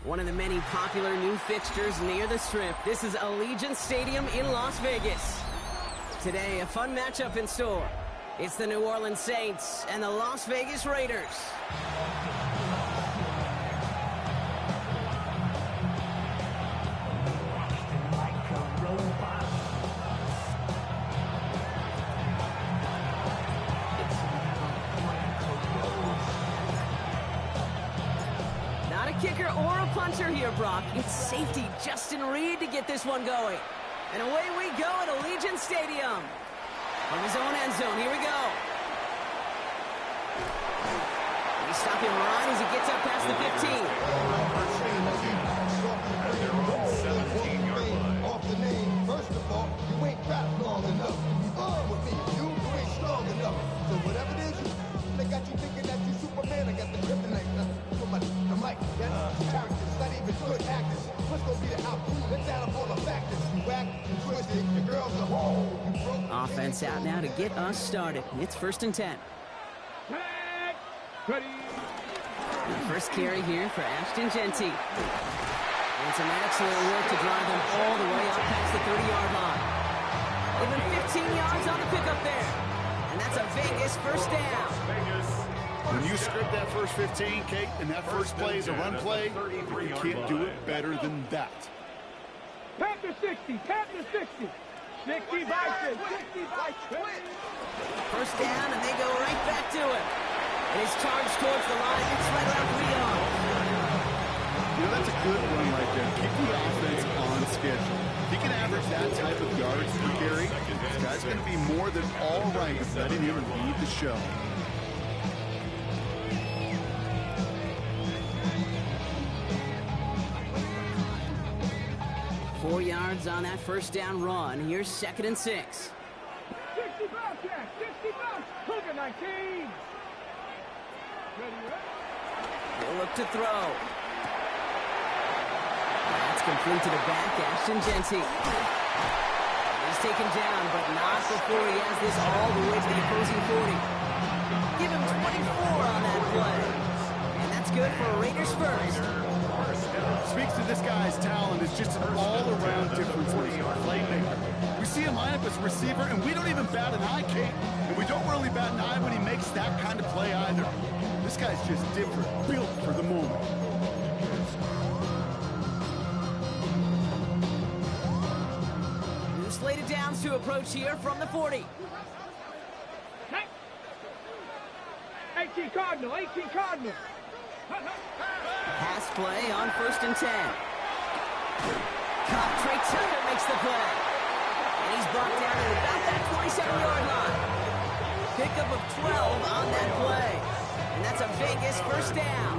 One of the many popular new fixtures near the Strip. This is Allegiant Stadium in Las Vegas. Today, a fun matchup in store. It's the New Orleans Saints and the Las Vegas Raiders. Not a kicker or a puncher here, Brock. It's safety Justin Reed to get this one going. And away we go at Allegiant Stadium. From his own end zone, here we go. We stop him right as he gets up past the 15. Off the name, first of all, you ain't rap long enough. With me, you ain't strong enough. So whatever it is, they got you thinking that you Superman. I got the kryptonite. The mic, that's characters, not even good actors. What's gonna be the outcome? Let's add up all the factors. You whack, you twisted, your girl's a hoe. Offense out now to get us started. It's 1st and 10. Ready. The first carry here for Ashton Jeanty. And some excellent work to drive them all the way up past the 30-yard line. Even 15 yards on the pickup there. And that's a Vegas first down. When you script that first 15, Kate, and that first play is a run play, you can't do it better than that. Panther 60, Panther 60. 60 by 6, 60 by 20. First down, and they go right back to it. And he's charged towards the line. It's right around 3 yards. You know, that's a good run right there. Keep the offense on schedule. If he can average that type of yards per carry, this guy's going to be more than all right with letting him lead the show. Four yards on that first down run. Here's 2nd and 6. 60 Bobcat, 60 Bobcat. Cougar 19. Ready, He'll look to throw. That's complete to the back, Ashton Jeanty. He's taken down, but not before he has this all the way to the opposing 40. Give him 24 on that play. And that's good for Raiders first. Speaks to this guy's talent. It's just an all-around difference when he's a playmaker. We see him line up as a receiver, and we don't even bat an eye, Kate. And we don't really bat an eye when he makes that kind of play either. This guy's just different, built for the moment. New slated downs to approach here from the 40. 18 Cardinal, 18 Cardinal. Pass play on 1st and 10. Caught. Trey Tucker makes the play. And he's brought down at about that 27-yard line. Pickup of 12 on that play. And that's a Vegas first down.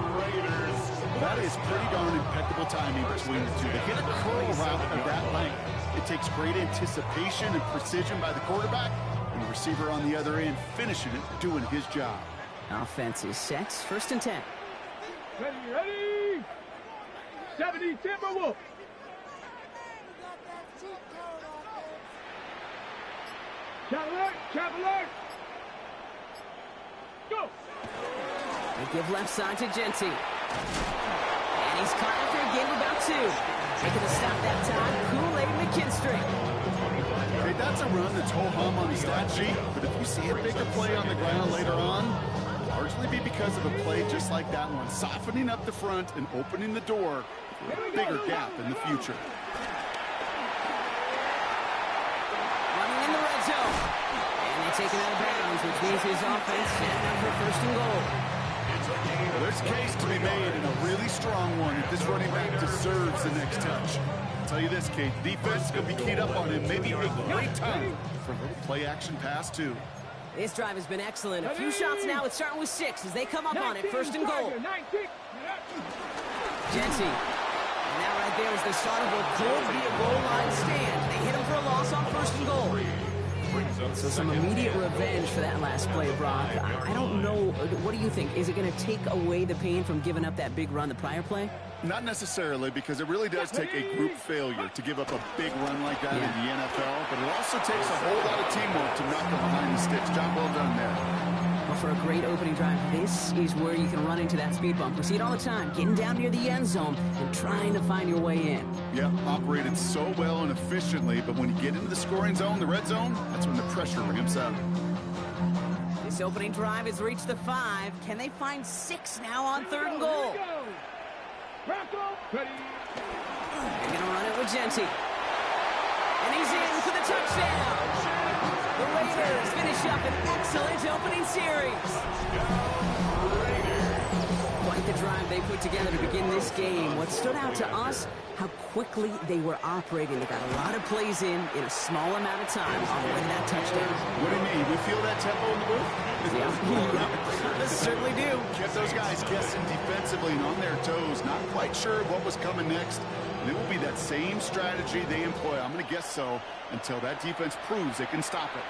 That is pretty darn impeccable timing between the two. To hit a curl route of that length, it takes great anticipation and precision by the quarterback, and the receiver on the other end finishing it, doing his job. Offense is set. 1st and 10. Ready, ready. 70 Timberwolves. Cavalier. Go. They give left side to Jeanty. And he's caught after a gain of about 2. Taking a stop that time, Kool-Aid McKinstry. Hey, that's a run that's ho-hum on the stat sheet, but if you see a bigger play on the ground later on, largely be because of a play just like that one, softening up the front and opening the door for a bigger gap in the future. Running in the red zone. And they take it out of bounds, which means his offense set up for 1st and goal. Well, there's a case to be made, and a really strong one, if this running back deserves the next touch. I'll tell you this, Kate, defense is going to be keyed up on him. Maybe a great time for a little play-action pass, too. This drive has been excellent. A few shots now. It's starting with 6 as they come up on it. 1st and goal. Jeanty. And that right there is the start of what could be a goal line stand. They hit him for a loss on 1st and goal. So some immediate revenge for that last play, Brock. I don't know. What do you think? Is it going to take away the pain from giving up that big run the prior play? Not necessarily, because it really does take a group failure to give up a big run like that in the NFL, but it also takes a whole lot of teamwork to knock them behind the sticks. Job well done there. Well, for a great opening drive, this is where you can run into that speed bump. We see it all the time, getting down near the end zone and trying to find your way in. Yep, operated so well and efficiently, but when you get into the scoring zone, the red zone, that's when the pressure ramps up. This opening drive has reached the 5. Can they find 6 now on 3rd and goal? They're going to run it with Genti. And he's in for the touchdown. The Raiders finish up an excellent opening series. Quite the drive they put together to begin this game. What stood out to us, how quickly they were operating. They got a lot of plays in a small amount of time on the way to that touchdown. What do you mean? We feel that tempo in the booth? Yeah, certainly do. Kept those guys guessing defensively and on their toes, not quite sure what was coming next. And it will be that same strategy they employ, I'm going to guess so, until that defense proves they can stop it.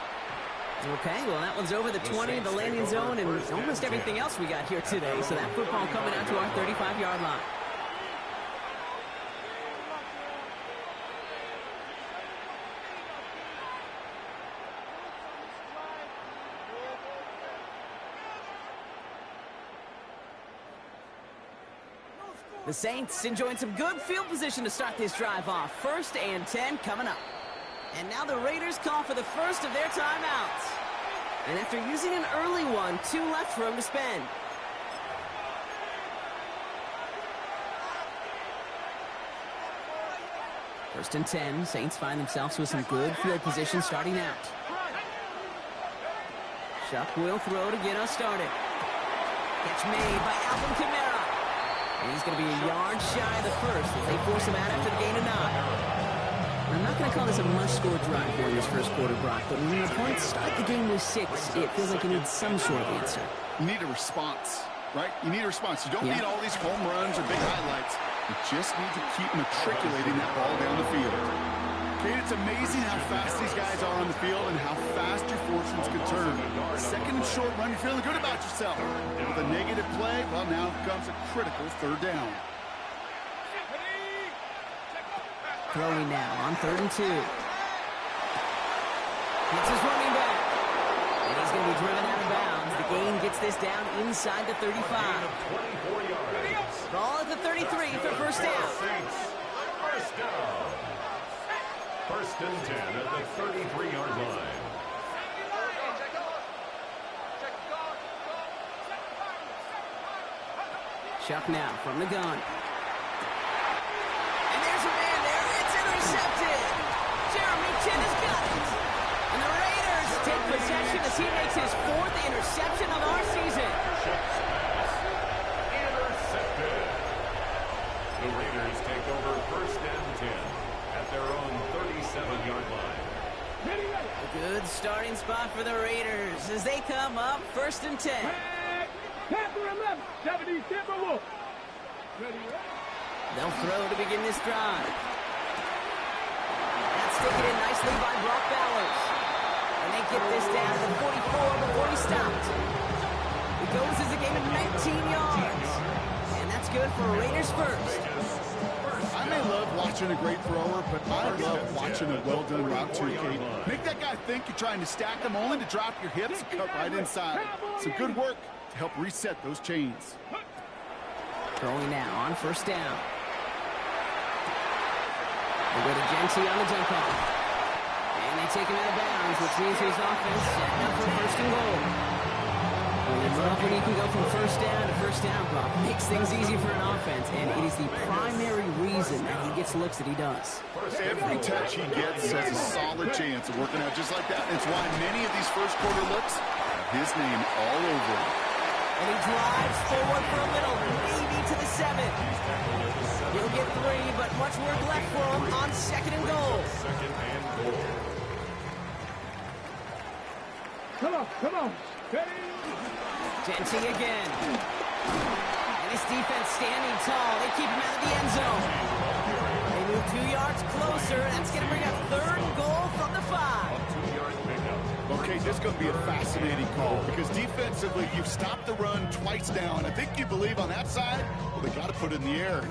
Okay, well, that one's over the 20, the landing zone, and almost everything else we got here today. So that football coming out to our 35-yard line. The Saints enjoying some good field position to start this drive off. 1st and 10 coming up. And now the Raiders call for the first of their timeouts. And after using an early one, 2 left for him to spend. First and 10, Saints find themselves with some good field position starting out. Shuck will throw to get us started. Catch made by Alvin Kamara. And he's going to be a yard shy of the first as they force him out after the gain of 9. I'm not going to call this a must-score drive here in this first quarter, Brock, but when your opponents start the game with 6, it feels like you need some sort of answer. You need a response, right? You need a response. You don't need all these home runs or big highlights. You just need to keep matriculating that ball down the field. Kate, it's amazing how fast these guys are on the field and how fast your fortunes can turn. Second and short run, you're feeling good about yourself. With a negative play, well, now comes a critical 3rd down. Throwing now on 3rd and 2. It's his running back. And he's going to be driven out of bounds. The gain gets this down inside the 35. Ball at the 33 for first down. First down. 1st and 10 at the 33-yard line. Chuck now from the gun. And there's a man there. It's intercepted. Jeremy Chin has got it. And the Raiders take possession as he makes his 4th interception of our season. Intercepted. The Raiders take over 1st and 10 at their own 37-yard line. A good starting spot for the Raiders as they come up 1st and 10. Panther 11, 70 Timberwolves. They'll throw to begin this drive. That's taken in nicely by Brock Bowers. And they get this down to 44 before he stopped. It goes as a gain of 19 yards. And that's good for Raiders first. I may love watching a great thrower, but I love watching a well-done route too, Kate. Make that guy think you're trying to stack them only to drop your hips and cut right inside. Some good work to help reset those chains. Throwing now on 1st down. They go to Genti on the dump off. And they take him out of bounds, which means his offense setting up for 1st and goal. When you can go from 1st down to 1st down, Brock, makes things easy for an offense, and it is the primary reason that he gets looks that he does. Every touch he gets has a solid chance of working out just like that. It's why many of these first quarter looks have his name all over it. And he drives forward for a middle, maybe to the 7. He'll get 3, but much work left for him on 2nd and goal. Come on. Ready? Genti again. And his defense standing tall. They keep him out of the end zone. They move 2 yards closer. That's going to bring up 3rd and goal from the 5. Okay, this is going to be a fascinating call because defensively, you've stopped the run twice down. I think you believe on that side, well, they got to put it in the air.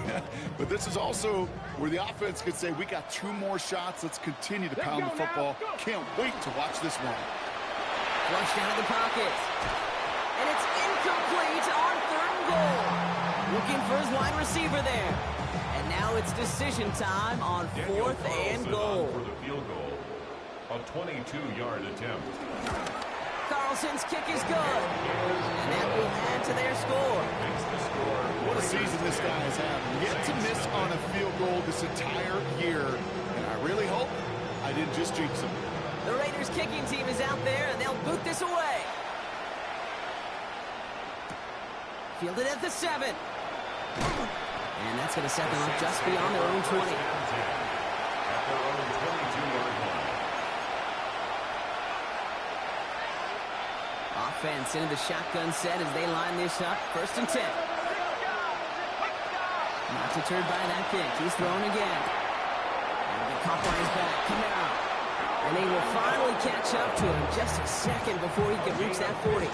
But this is also where the offense could say, we got 2 more shots. Let's continue to pound the football. Can't wait to watch this one. Flushed out of the pocket. And it's incomplete on 3rd and goal. Looking for his wide receiver there. And now it's decision time on 4th and goal. For the field goal. A 22-yard attempt. Carlson's kick is good. And that will add to their score. Makes the score. What a season this guy has had. Yet to miss on a field goal this entire year. And I really hope I didn't just jinx him. The Raiders kicking team is out there, and they'll boot this away. Fielded at the 7. And that's going to set them up just beyond their own 20. At their own 22-yard line. Offense into the shotgun set as they line this up. 1st and 10. Not deterred by that kick. He's throwing again. And the caught on his back. Kamara. And they will finally catch up to him just a second before he can reach that 40.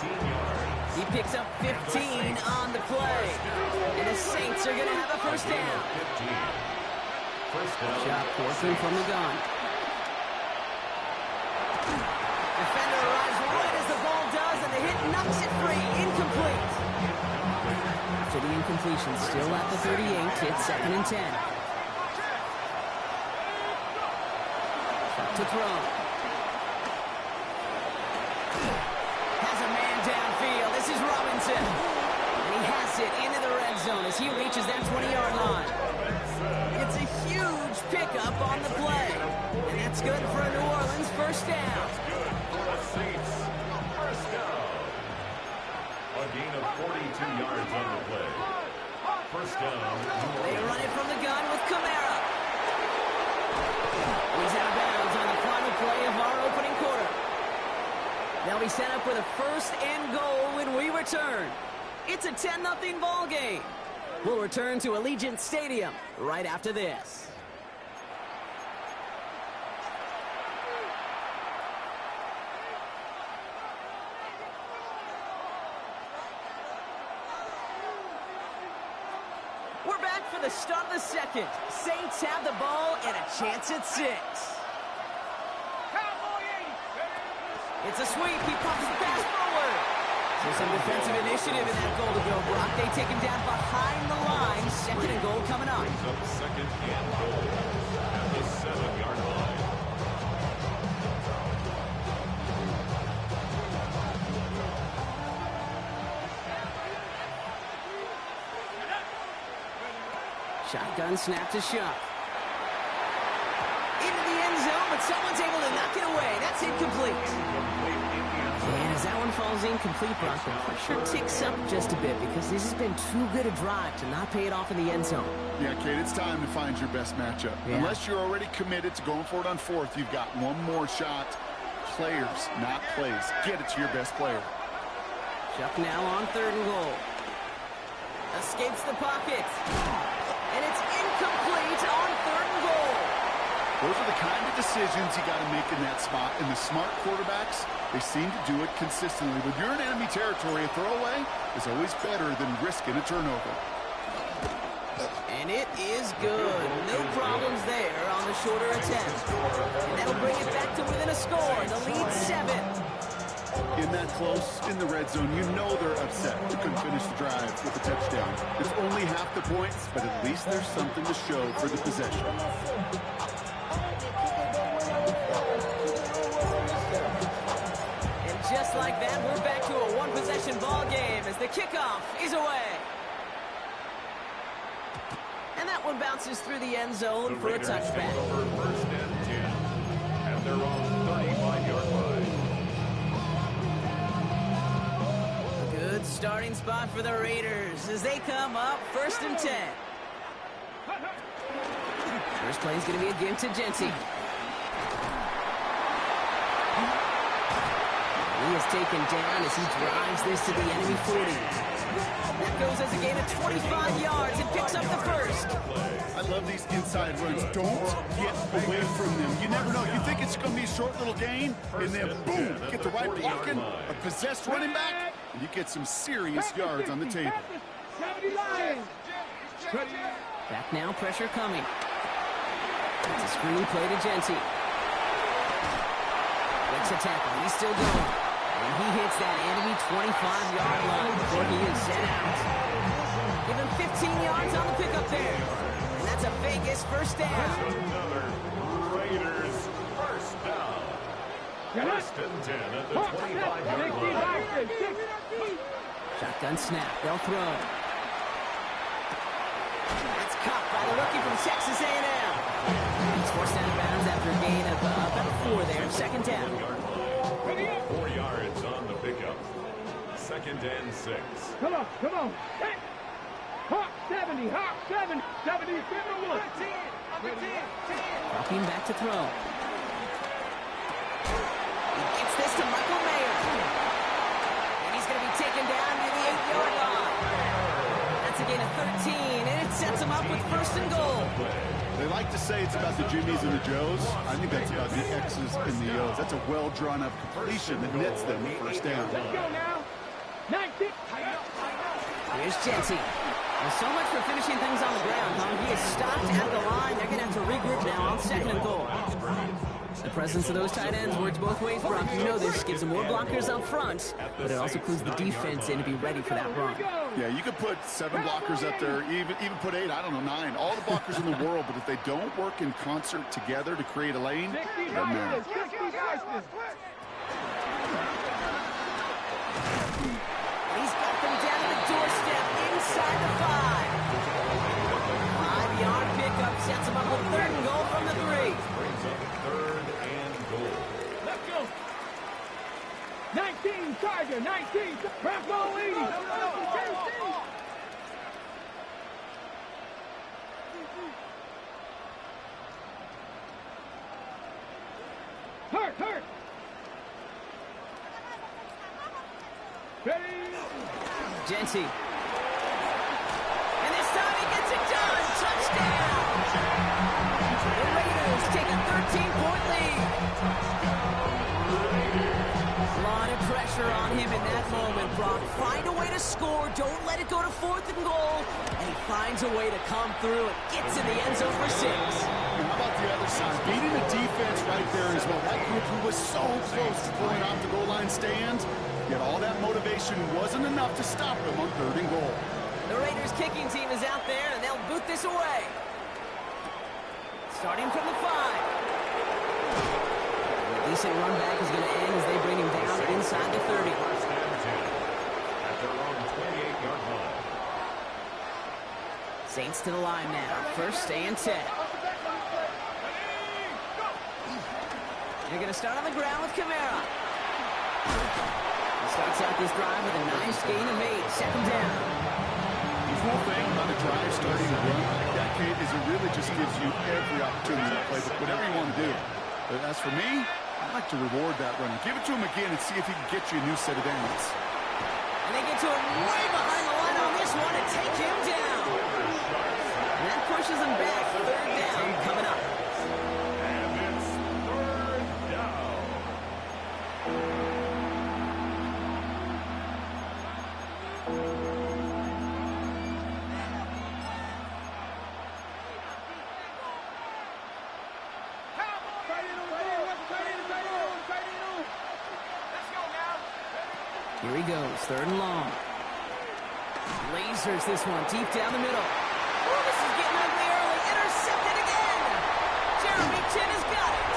He picks up 15 on the play. And the Saints are going to have a first down. 15. First down. Shot forcing from the gun. Defender arrives right as the ball does, and the hit knocks it free. Incomplete. After the incompletion, still at the 38, it's 2nd and 10. Shot to throw. Has a man downfield. This is Robinson. And he has it into the red zone as he reaches that 20-yard line. It's a huge pickup on the play. And that's good for a New Orleans first down. Saints. First down. A gain of 42 yards on the play. First down. They run it from the gun with Kamara. He's out of bounds on the final play of our opening quarter. They'll be set up with a 1st and goal when we return. It's a 10-0 ball game. We'll return to Allegiant Stadium right after this. We're back for the start of the 2nd. Saints have the ball and a chance at 6. It's a sweep. He pops the pass forward. So some defensive initiative in that goal to go, Brock. They take him down behind the line. 2nd and goal coming up. Brings up 2nd and goal at the 7-yard line. Shotgun snap to Shuck. Into the end zone, but someone's able to knock it away. That's incomplete. And as that one falls incomplete, Brock, the pressure ticks up just a bit because this has been too good a drive to not pay it off in the end zone. Yeah, Kate, it's time to find your best matchup. Yeah. Unless you're already committed to going for it on 4th, you've got one more shot. Players, not plays. Get it to your best player. Shuck now on 3rd and goal. Escapes the pocket. And it's incomplete on 3rd and goal. Those are the kind of decisions you got to make in that spot. And the smart quarterbacks, they seem to do it consistently. When you're in enemy territory, a throwaway is always better than risking a turnover. And it is good. No problems there on the shorter attempt. And that'll bring it back to within a score. The lead 7. In that close, in the red zone, you know they're upset. They couldn't finish the drive with a touchdown. It's only half the points, but at least there's something to show for the possession. And just like that, we're back to a one-possession ball game as the kickoff is away. And that one bounces through the end zone for a touchback. Over 1st and 10 at their own 35-yard line. Good starting spot for the Raiders as they come up 1st and 10. First play is going to be a give to Jency. He is taken down as he drives this to the enemy 40. That goes as a gain of 25 yards and picks up the first. I love these inside runs. Don't get away from them. You never know. You think it's going to be a short little gain, and then boom, get the right blocking, a possessed running back, and you get some serious yards on the table. Back now, pressure coming. It's a screen play to Jency. Breaks a tackle. He's still going. And he hits that enemy 25-yard line before he is sent out. Give him 15 yards on the pickup there. And that's a Vegas first down. Another Raiders first down. First and 10 at the 25-yard line. Shotgun snap. They'll throw. That's caught by the rookie from Texas A&M. He's forced out of bounds after a gain of about 4 there. Second down. 4 yards on the pickup. Second and 6. Come on, come on. Hey. Hawk 70, Hawk 70, 70, 51. Walking back to throw. He gets this to Michael Mayer. And he's going to be taken down to the 8-yard line. That's a gain of 13, and it sets him up with first and goal. They like to say it's about the Jimmies and the Joes. I think that's about the X's and the O's. That's a well-drawn-up completion that nets them first down. Let's go now. 19. Here's Jency. Well, so much for finishing things on the ground, huh? He is stopped at the line. They're going to have to regroup now on second and goal. The presence of those tight ends works both ways, Brock. You know this. Gives them more blockers up front, but it also clues the defense in to be ready for that run. Yeah, you could put 7 blockers up there, even put 8, I don't know, 9. All the blockers in the world, but if they don't work in concert together to create a lane, it doesn't matter. He's got them down to the doorstep inside the 5. 5-yard pickup sets him up with third and goal from the 3. Brings up third and goal. Let's go. 19, Tiger, 19. Bronco lead. Hurt. Ready. Jency. And this time he gets it done. Touchdown. The Raiders take a 13-point lead. A lot of pressure on him in that moment, Brock. Find a way to score. Don't let it go to fourth and goal. And he finds a way to come through and gets in the end zone for 6. And how about the other side? Beating the defense right there as well. That group who was so close to pulling off the goal line stand, yet all that motivation wasn't enough to stop them on third and goal. The Raiders kicking team is out there, and they'll boot this away. Starting from the 5. A decent run back is going to end as they bring him down inside the 30. First and 10 at their own 28-yard line. Saints to the line now. First and 10. They're going to start on the ground with Kamara. He starts out this drive with a nice gain of 8. Second down. The cool thing about a drive starting a run like that, Kate, is it really just gives you every opportunity to play whatever you want to do. But as for me, I like to reward that run. Give it to him again and see if he can get you a new set of downs. And they get to him way behind the line on this one and take him down. And that pushes him back. Third down coming up. And it's third down. Here he goes, third and long. Lasers this one deep down the middle. Oh, this is getting ugly early. Intercepted again. Jeremy Chin has got it.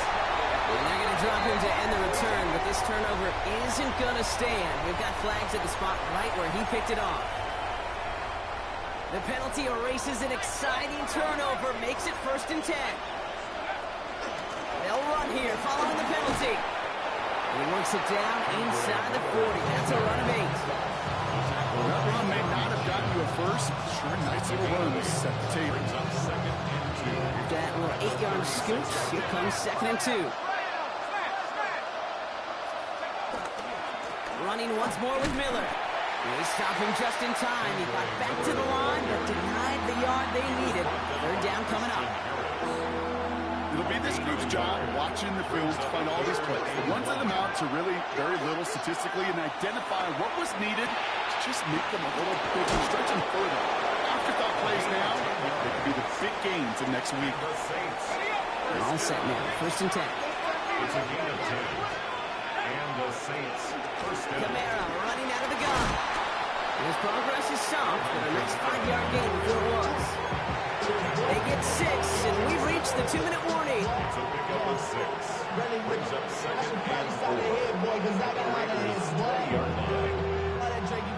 And they're going to drop him to end the return, but this turnover isn't going to stand. We've got flags at the spot right where he picked it off. The penalty erases an exciting turnover, makes it first and 10. They'll run here following the penalty. He works it down inside the 40. That's a run of 8. Well, that run may not have gotten you a first. Sure, nice little run to set the table. After that little 8-yard scoop, here comes second and 2. Running once more with Miller. They stop him just in time. He got back to the line, but denied the yard they needed. Third down coming up. It'll be this group's job watching the films to find all these plays. The ones that amount to really very little statistically and identify what was needed to just make them a little bigger, stretch them further. Afterthought plays now, they could be the big gains of next week. The Saints. All set now. First and 10. It's a gain of 10. And the Saints Kamara running out of the gun. His progress is stopped, but a nice 5-yard gain before it was. They get 6, and we've reached the 2-minute warning. So pick up a 6. Brings up second and 4. The 20-yard line.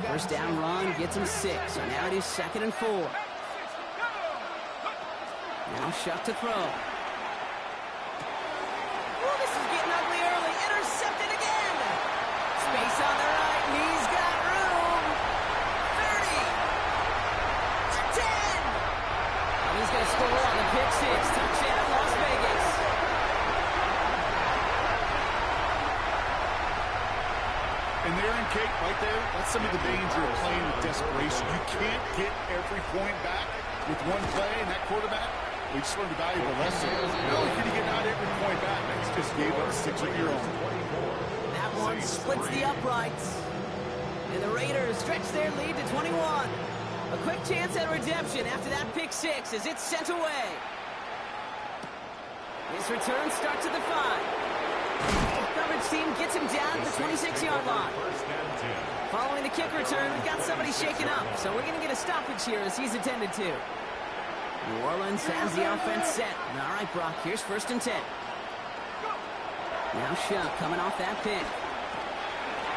First down run gets him 6, so now it is 2nd and 4. Now Shuck to throw. Oh, this is getting ugly early. Intercepted again. Space on the right, and he's got room. 30. 10. And he's going to score on the pick 6. Touchdown, Las Vegas. And there in Kate, right there, that's some of the danger of playing with desperation. You can't get every point back with one play, and that quarterback, we just learned a valuable lesson. Not only did he get not every point back, but he just gave up 6 of your own. That one splits the uprights. And the Raiders stretch their lead to 21. A quick chance at redemption after that pick 6 as it's sent away. This return starts at the 5. Coverage team gets him down at the 26-yard line. Following the kick return, we've got somebody shaken up, so we're going to get a stoppage here as he's attended to. New Orleans has the offense set. All right, Brock, here's 1st and 10. Now Shuck coming off that pick.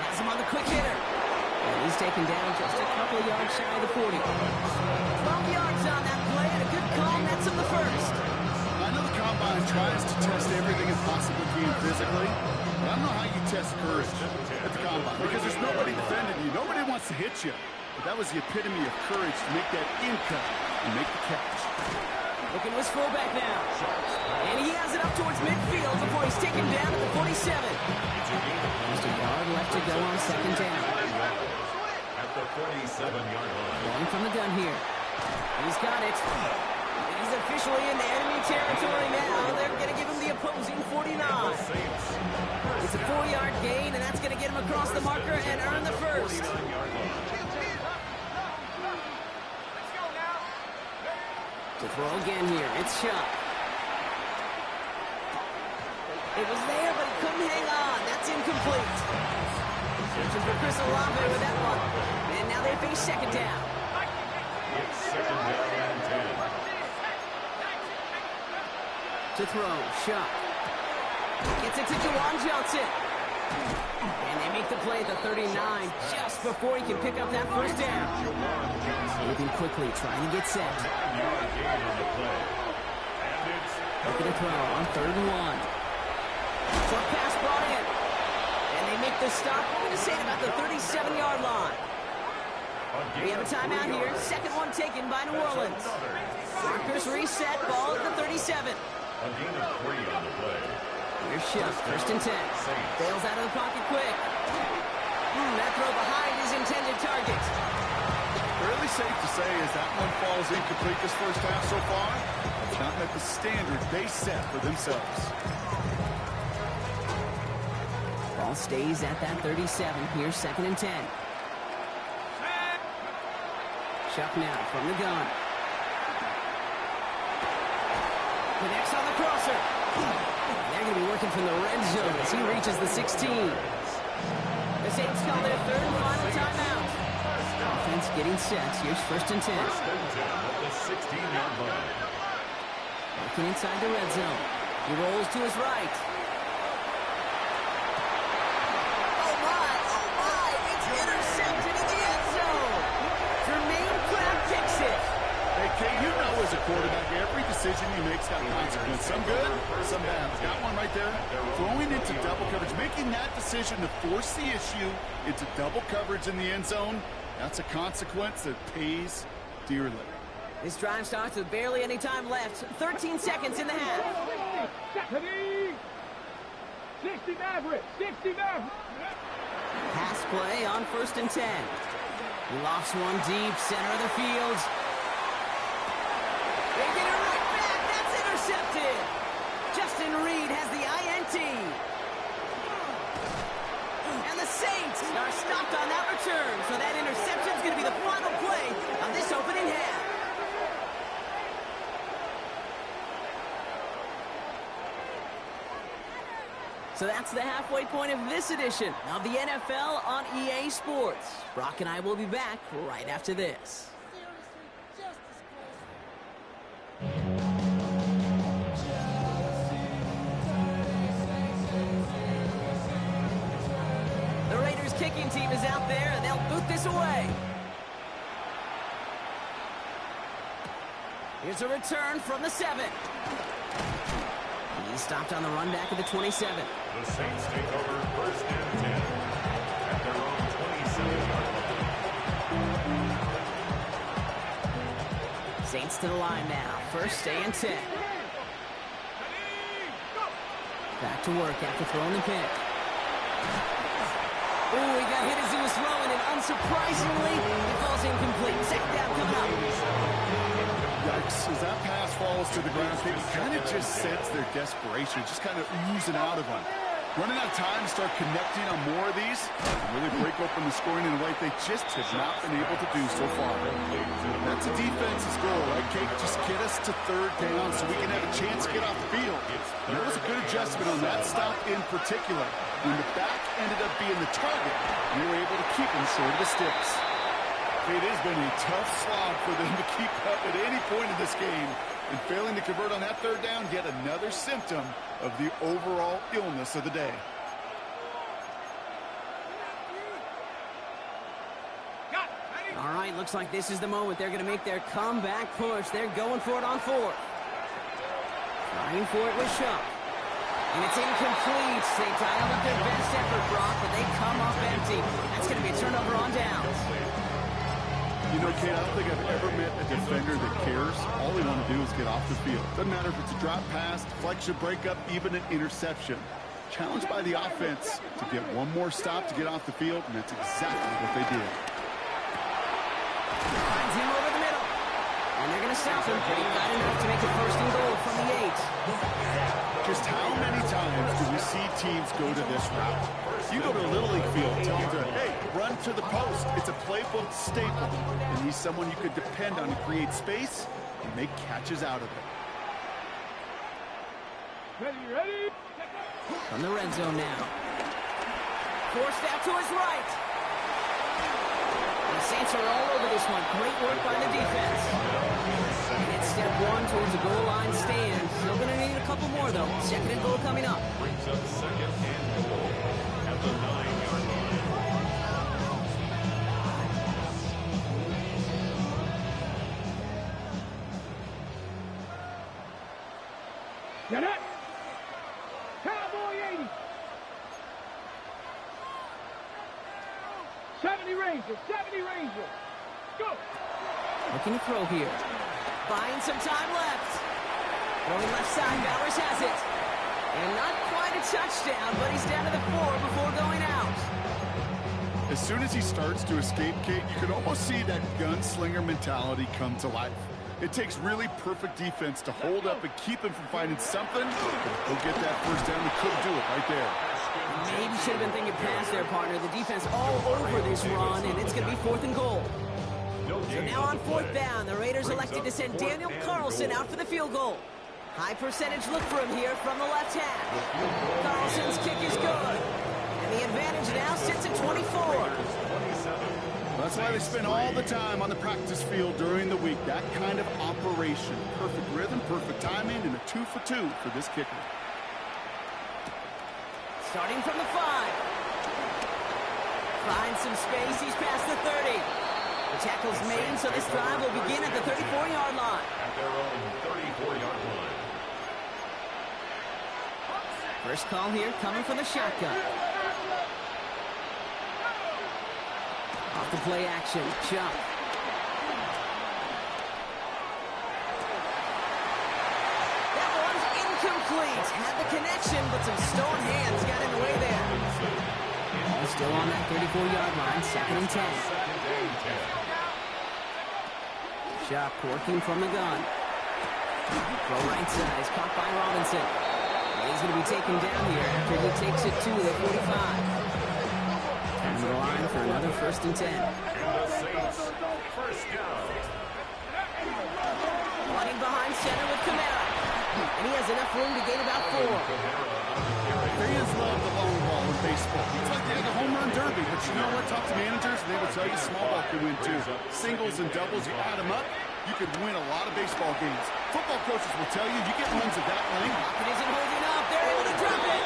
Has him on the quick hitter. And he's taken down just a couple of yards shy of the 40. 12 yards on that play, and a good call nets him the 1st. I know the Combine tries to test everything it possibly can physically, but I don't know how you test courage at the Combine because there's nobody defending you. Nobody wants to hit you. But that was the epitome of courage to make that in cut and make the catch. Looking to his fullback now. And he has it up towards midfield before he's taken down at the 47. Just a yard left to go on 2nd down. At the 47-yard line. Going from the gun here. He's got it. He's officially in enemy territory now. They're going to give him the opposing 49. It's a 4-yard gain, and that's going to get him across the marker and earn the 1st. To throw again here, it's Shuck. It was there, but he couldn't hang on. That's incomplete. Searching for Chris Olave with that one. And now they face 2nd down. It's 2nd down and 10. To throw, Shuck. Gets it to Juwan Johnson. And they make the play at the 39 just before he can pick up that 1st down. Moving quickly, trying to get set. Looking to throw on 3rd and 1. Short pass brought in. And they make the stop. I'm going to say it about the 37-yard line. We have a timeout here. 2nd one taken by New Orleans. Markers reset. Ball at the 37. A gain of 3 on the play. Here's Shuck, 1st and 10. Bails out of the pocket quick. That throw behind his intended target. Fairly safe to say as that one falls incomplete this first half so far. It's not met the standard they set for themselves. Ball stays at that 37. Here's 2nd and 10. Shuck now from the gun. Connects on the crosser. They're going to be working from the red zone as he reaches the 16. The Saints call their 3rd and final timeout. Offense getting set. Here's 1st and 10. 1st and 10 at the 16-yard line. Working inside the red zone. He rolls to his right. Oh my, it's intercepted in the end zone. Jermaine Pratt kicks it. Hey, Kate, you know as a quarterback, every decision you make's got consequence. Some good, some bad. Got one right there. Throwing into double coverage, making that decision to force the issue into double coverage in the end zone, that's a consequence that pays dearly. This drive starts with barely any time left. 13 seconds in the half. 60 Maverick. 60 Maverick. Pass play on 1st and 10. He lofts one deep, center of the field. They get it right back. That's intercepted. Justin Reed has the INT. And the Saints are stopped on that return. So that interception is going to be the final play of this opening half. So that's the halfway point of this edition of the NFL on EA Sports. Brock and I will be back right after this. The Raiders kicking team is out there, and they'll boot this away. Here's a return from the 7. He's stopped on the run back of the 27. The Saints take over first and 10 at their own 27-yard line. Saints to the line now. First and 10. Back to work after throwing the pick. Ooh, he got hit as he was throwing, and unsurprisingly, it falls incomplete. Second down coming up. Yikes, as that pass falls to the ground, they kind of just sense their desperation, just kind of oozing out of them. Running out of time to start connecting on more of these, and really break open the scoring in a way they just have not been able to do so far. That's a defense's goal, right, Kate? Just get us to third down so we can have a chance to get off the field. And that was a good adjustment on that stop in particular. When the back ended up being the target, they were able to keep him short of the sticks. It has been a tough slog for them to keep up at any point in this game. And failing to convert on that third down, yet another symptom of the overall illness of the day. All right, looks like this is the moment. They're going to make their comeback push. They're going for it on 4th. Trying for it with Shuck. And it's incomplete. They dialed up their best effort, Brock, but they come up empty. That's going to be a turnover on downs. You know, Kate, I don't think I've ever met a defender that cares. All they want to do is get off the field. Doesn't matter if it's a drop pass, deflection, breakup, even an interception. Challenged by the offense to get one more stop to get off the field, and that's exactly what they did. Finds him over the middle. And they're going to stop him, but he got enough to make a first and goal from the 8. Just how many times do we see teams go to this route? You go to a Little League field, tell them to, hey, run to the post. It's a playbook staple. And he's someone you could depend on to create space and make catches out of it. Ready? From the red zone now. Forced out to his right. The Saints are all over this one. Great work by the defense. And it's step 1 towards the goal line stand. Still going to need a couple more, though. Second and goal coming up. Brings up second and goal at the 9-yard line. Get it! Cowboy 80! 70 Rangers! Go! Looking to throw here. Buying some time left. Throwing left side, Bowers has it. And not quite a touchdown, but he's down to the 4 before going out. As soon as he starts to escape, Kate, you can almost see that gunslinger mentality come to life. It takes really perfect defense to hold up and keep him from finding something. He'll get that first down. He could do it right there. Maybe should have been thinking past their partner. The defense all over this run, and it's going to be 4th and goal. So now on 4th down, the Raiders elected to send Daniel Carlson out for the field goal. High percentage look for him here from the left half. Carlson's kick is good. And the advantage now sits at 24. That's why they spend all the time on the practice field during the week. That kind of operation. Perfect rhythm, perfect timing, and a 2 for 2 for this kicker. Starting from the 5. Finds some space. He's past the 30. The tackle's made, so this drive will begin at the 34-yard line. At their own 34-yard line. First call here coming from the shotgun. Off the play action. Jump. That one's incomplete. Had the connection, but some stone hands got in the way there. He's still on that 34-yard line. 2nd and 10. Shot working from the gun. Throw right side is caught by Robinson. He's going to be taken down here after he takes it to the 45. And the line for another 1st and 10. And the Saints, first down. Running behind center with Kamara. And he has enough room to gain about 4. Fans love the long ball in baseball. It's like they have a home run derby, but you know what? Talk to managers, and they will tell you small ball can win too. Singles and doubles, you add them up, you could win a lot of baseball games. Football coaches will tell you, you get runs of that length. It isn't holding up. They're able to drop it.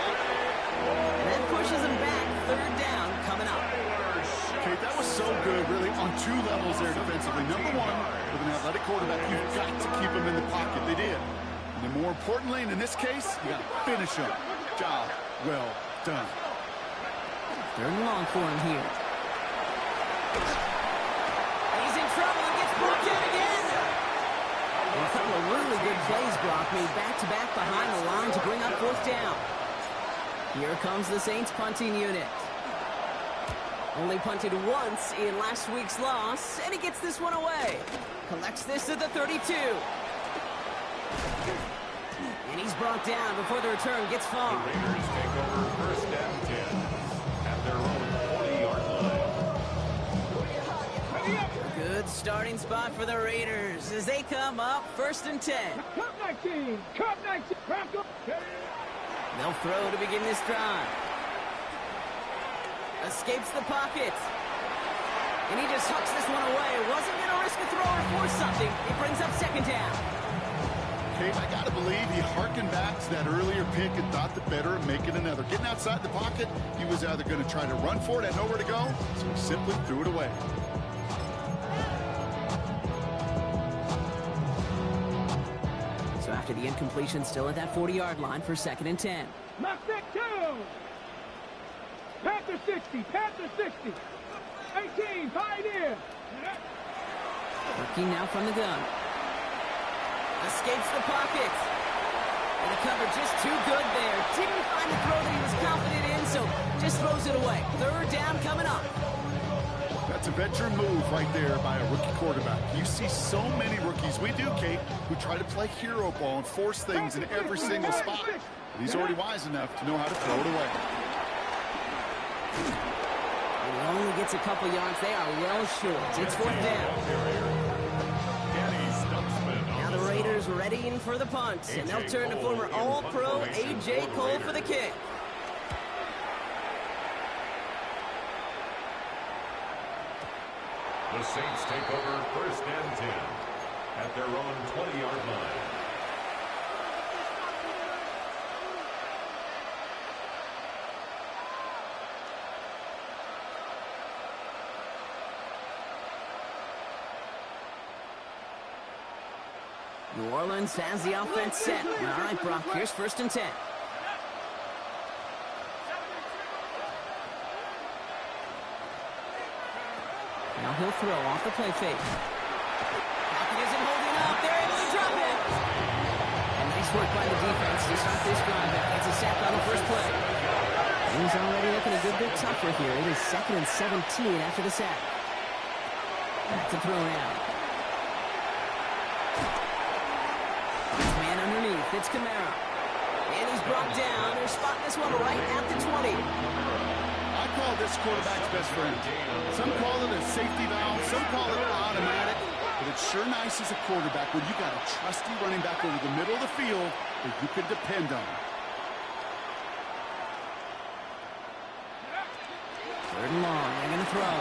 And that pushes them back. Third down coming up. Okay, that was so good, really, on two levels there defensively. Number one, with an athletic quarterback, you've got to keep him in the pocket. They did. And then more importantly, and in this case, you got to finish him. Job well done. Third and long for him here. He's in trouble and gets broken in again. And a couple of really good plays, Brock, made back-to-back behind the line to bring up fourth down. Here comes the Saints punting unit. Only punted once in last week's loss, and he gets this one away. Collects this at the 32. And he's brought down before the return gets far. The Raiders take over first and 10 at their own 40-yard line. Good starting spot for the Raiders as they come up first and 10. Cup 19. Cup 19. They'll throw to begin this drive. Escapes the pocket. And he just hucks this one away. Wasn't going to risk a throw or force something. It brings up second down. Kate, I got to believe he harkened back to that earlier pick and thought the better of making another. Getting outside the pocket, he was either going to try to run for it, had nowhere to go, so he simply threw it away. So after the incompletion, still at that 40-yard line for second and 10. Knock that down. Panther 60. Panther 60. 18. Pioneer. Working now from the gun. Escapes the pocket. And the cover just too good there. Didn't find the throw that he was confident in, so just throws it away. Third down coming up. That's a veteran move right there by a rookie quarterback. You see so many rookies, we do, Kate, who try to play hero ball and force things in every single spot. But he's already wise enough to know how to throw it away. And he only gets a couple yards. They are well short. It's fourth down. Now the Raiders readying for the punt, and they'll turn to former All-Pro A.J. Cole for the kick. The Saints take over first and 10 at their own 20-yard line. New Orleans has the offense set. All right, Brock, here's first and 10. Now he'll throw off the play fake. Pocket isn't holding up. They're able to drop it. And nice work by the defense to start this drive. It's a sack on the first play. Things already looking a good bit tougher here. It is second and 17 after the sack. Back to throw now. Man underneath. It's Kamara. And he's brought down. They're spotting this one right at the 20. I call this quarterback's best friend. Some call it a safety valve, some call it automatic, but it's sure nice as a quarterback when you got a trusty running back over the middle of the field that you can depend on. Third and long. They're going to throw.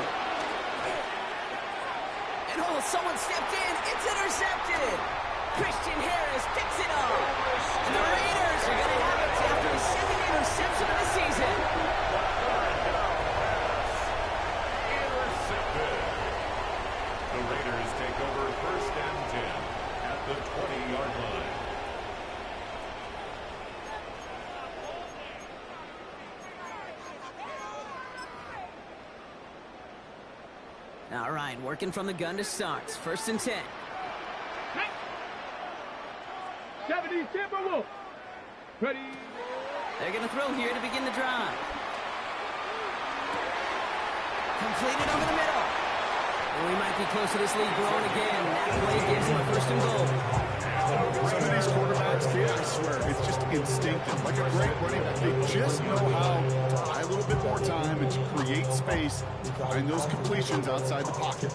And oh, someone stepped in. It's intercepted. Christian Harris picks it up. And the Raiders are going to have it after his second interception of the season. The Raiders take over first and 10 at the 20-yard line. All right, working from the gun to start. First and 10. 70 Timberwolves. Ready. They're going to throw here to begin the drive. Completed over the middle. And we might be close to this lead growing again. That play gives him a first and goal. Some of these quarterbacks, kid, I swear, it's just instinctive. Like a great running back, they just know how to buy a little bit more time and to create space behind those completions outside the pocket.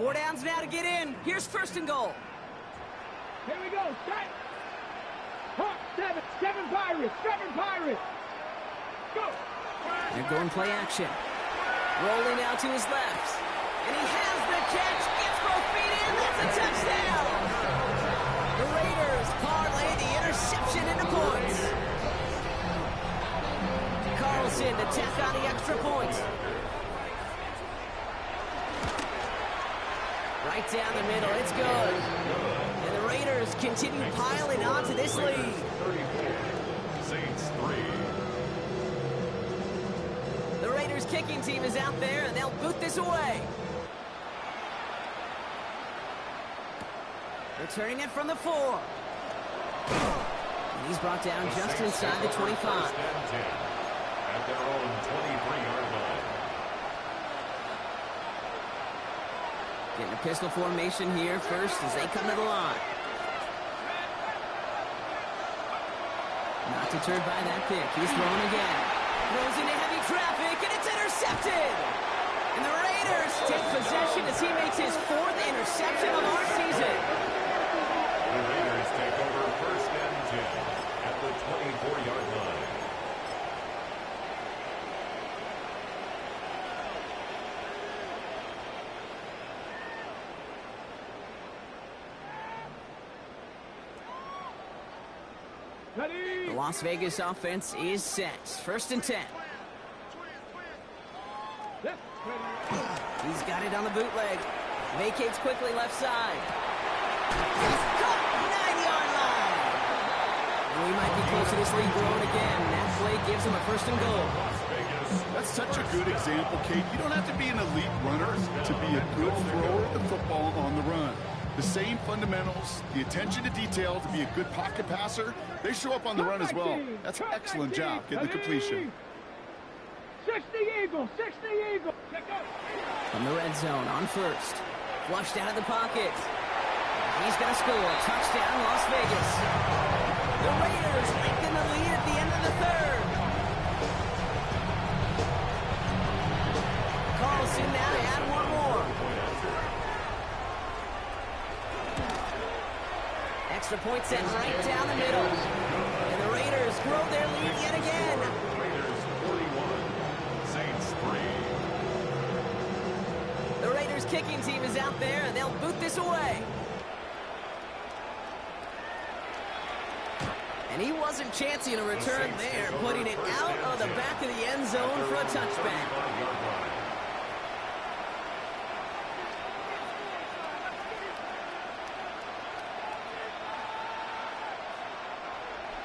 4 downs now to get in. Here's first and goal. Here we go. Set. Hawk, seven Pirates. Go. They're going play action. Rolling out to his left. And he has the catch. Gets both feet in. That's a touchdown. The Raiders parlay the interception into points. Carlson to tack on the extra point. Right down the middle. It's good. And the Raiders continue piling onto this lead. 34. Saints 3. The Raiders kicking team is out there, and they'll boot this away. Returning it from the 4. And he's brought down just inside the 25. First and 10 at their own 23-yard line. Getting a pistol formation here first as they come to the line. Not deterred by that pick. He's throwing again. Throws into heavy traffic, and it's intercepted! And the Raiders take possession as he makes his 4th interception of our season. The Raiders take over first and 10 at the 24-yard line. Ready. The Las Vegas offense is set. First and 10. Left. Ready. He's got it on the bootleg. Vacates quickly left side. He's caught 9-yard line. And we might be close to this lead growing again. That play gives him a first and goal. That's such a good example, Kate. You don't have to be an elite runner to be a good thrower of the football on the run. The same fundamentals, the attention to detail to be a good pocket passer, they show up on the run as well. That's an excellent job getting the completion. 60 Eagle. Check out. From the red zone on first. Flushed out of the pocket. He's going to score. Touchdown, Las Vegas. The Raiders lengthen the lead at the end of the 3rd. Carlson now to add one more. Extra point set right down the middle. And the Raiders grow their lead yet again. Raiders 41. Saints 3. The Raiders kicking team is out there, and they'll boot this away. And he wasn't chancing a return there, putting it out of the back of the end zone for a touchback.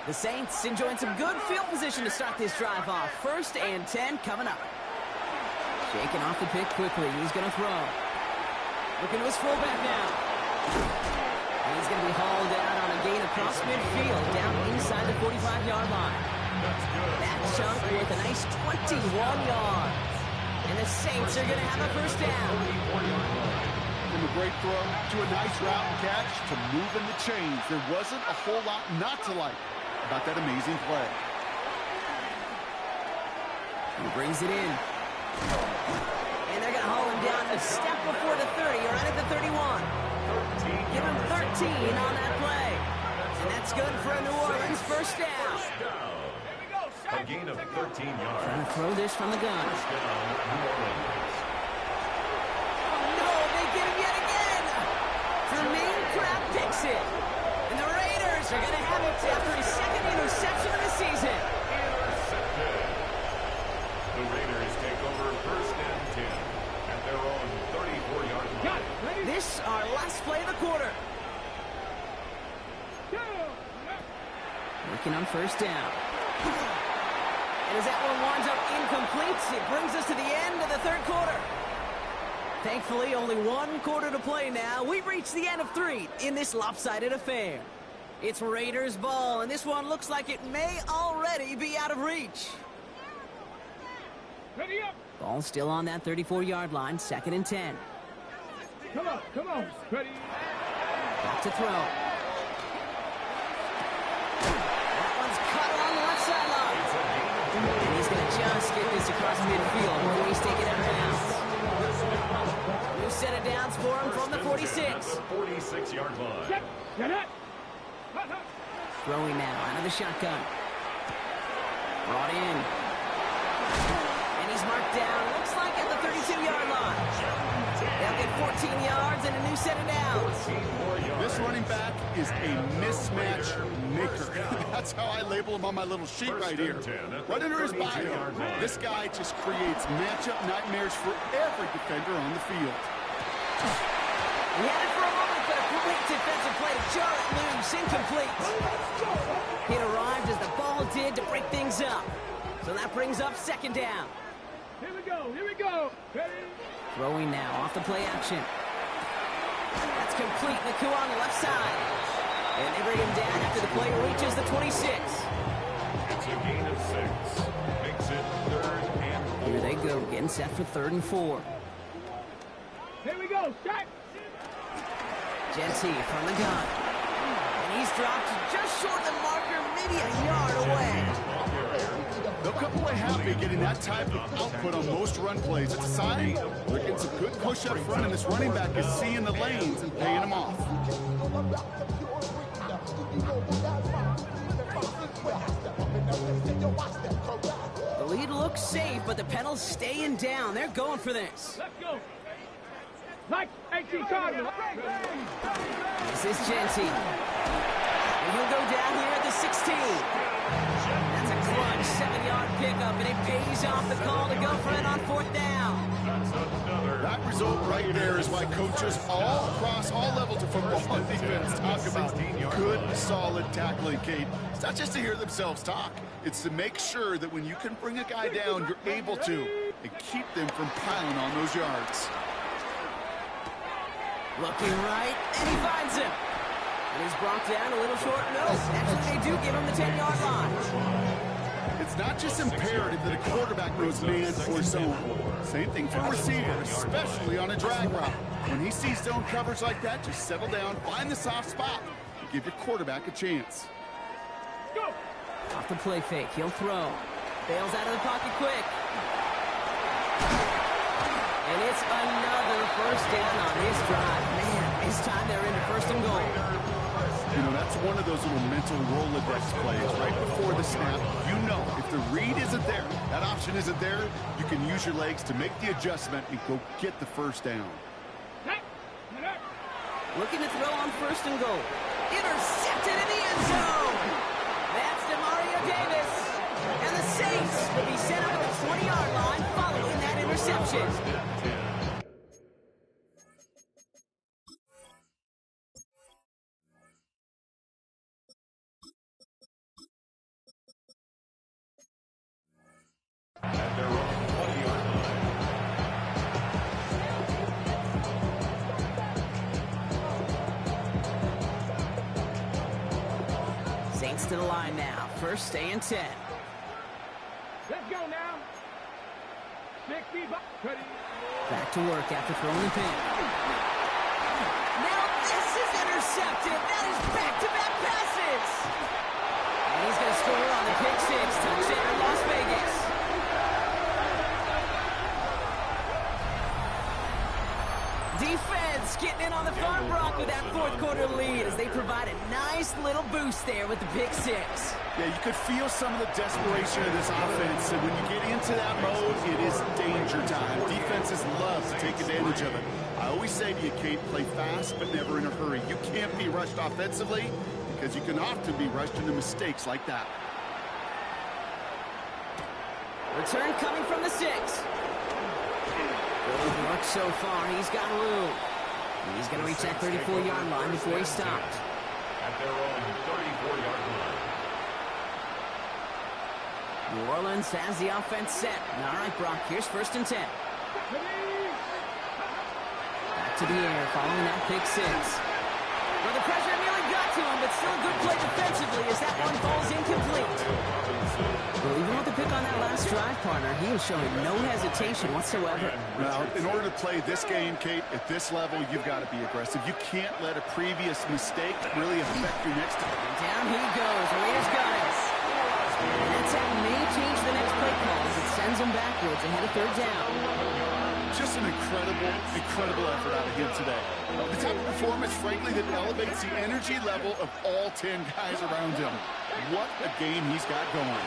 The Saints enjoying some good field position to start this drive off. First and 10 coming up. Shaking off the pick quickly. He's going to throw. Looking to his fullback now. He's going to be hauled out on a gain across midfield, down inside the 45-yard line. That chunk with a nice 21 yards. And the Saints are going to have a first down. From a great throw to a nice route and catch to moving the chains. There wasn't a whole lot not to like about that amazing play. He brings it in. And they're going to haul him down a step before the 30, or right at the 31. Give him 13 on that play. And that's good for a New Orleans first down. A gain of 13 yards. Trying to throw this from the gun. First down, New Orleans. No, they get him yet again. Jermaine Pratt picks it. And the Raiders are going to have it after his 2nd interception of the season. Intercepted. The Raiders take over first and 10 at their own 34-yard line. This our last play of the quarter. Working on first down. And as that one winds up incomplete, it brings us to the end of the 3rd quarter. Thankfully, only 1 quarter to play now. We've reached the end of 3 in this lopsided affair. It's Raiders ball, and this one looks like it may already be out of reach. Ready up. Ball still on that 34-yard line, 2nd and 10. Come on. Ready. Back to throw. That one's cut along the left sideline. And he's going to just get this across midfield before he's taken out of bounds. New set of downs for him from the 46. At the 46-yard line. Throwing now out of the shotgun. Brought in. And he's marked down, looks like at the 32-yard line. They'll get 14 yards and a new set of downs. This running back is a mismatch maker. That's how I label him on my little sheet right here. Right under his bio, this guy just creates matchup nightmares for every defender on the field. He had it for a moment, but a great defensive play to jar it loose, incomplete. It arrived as the ball did to break things up. So that brings up second down. Here we go, here we go. Ready? Throwing now off the play action. That's complete. Naku on the left side. And they bring him down after the player reaches the 26. It's a gain of 6. Makes it 3rd and 4. Here they go, getting set for 3rd and 4. Here we go, set. Genty from the gun. And he's dropped just short of the marker, maybe a yard away. They'll come away happy getting that type of output on most run plays. It's a sign they're getting some good push up front, and this running back is seeing the lanes and paying them off. The lead looks safe, but the pedal's staying down. They're going for this. Let's go. Like 18 Cardinal. This is Genty. And he'll go down here at the 16. That's a clutch 7-yard pickup, and it pays off the call to go for it on 4th down. That result right there is why coaches all across all levels of football and defense talk about good, solid tackling, Kate. It's not just to hear themselves talk. It's to make sure that when you can bring a guy down, you're able to, and keep them from piling on those yards. Looking right, and he finds him. And he's brought down a little short. No, actually they do give him the 10-yard line. It's not just imperative that a quarterback knows man or zone. Same thing for a receiver, especially on a drag route. When he sees zone coverage like that, just settle down, find the soft spot, and give your quarterback a chance. Go. Off the play fake, he'll throw. Bails out of the pocket quick. And it's another first down on this drive. Man, this time they're into 1st and goal. You know, that's one of those little mental Rolodex plays. Right before the snap, you know if the read isn't there, that option isn't there, you can use your legs to make the adjustment and go get the first down. Looking to throw on 1st and goal. Intercepted in the end zone. That's Demario Davis. And the Saints will be sent over the 20-yard line following that interception. At their own 20-yard line. Saints to the line now. 1st and 10. Let's go now. 60. Ready. Back to work after throwing the pin. Now this is intercepted. That is back-to-back passes. And he's going to score on the pick 6. Touchdown, Las Vegas. Defense getting in on the farm block with that 4th quarter lead as they provide a nice little boost there with the pick 6. Yeah, you could feel some of the desperation of this offense, and when you get into that mode, it is danger time. Defenses love to take advantage of it. I always say to you, Kate, play fast but never in a hurry. You can't be rushed offensively because you can often be rushed into mistakes like that. Return coming from the 6. Good work so far. He's got room. He's going to reach that 34-yard line before he stopped. At their own 34-yard line. New Orleans has the offense set. All right, Brock, here's 1st and 10. Back to the air following that pick 6. Well, the pressure nearly got to him, but still a good play defensively as that one falls incomplete. Well, even with the pick on that last drive, partner, he was showing no hesitation whatsoever. Now, in order to play this game, Kate, at this level, you've got to be aggressive. You can't let a previous mistake really affect your next time. And down he goes. The Raiders got it. And that may change the next play call as it sends them backwards ahead of 3rd down. Just an incredible effort out of him today. The type of performance, frankly, that elevates the energy level of all 10 guys around him. What a game he's got going.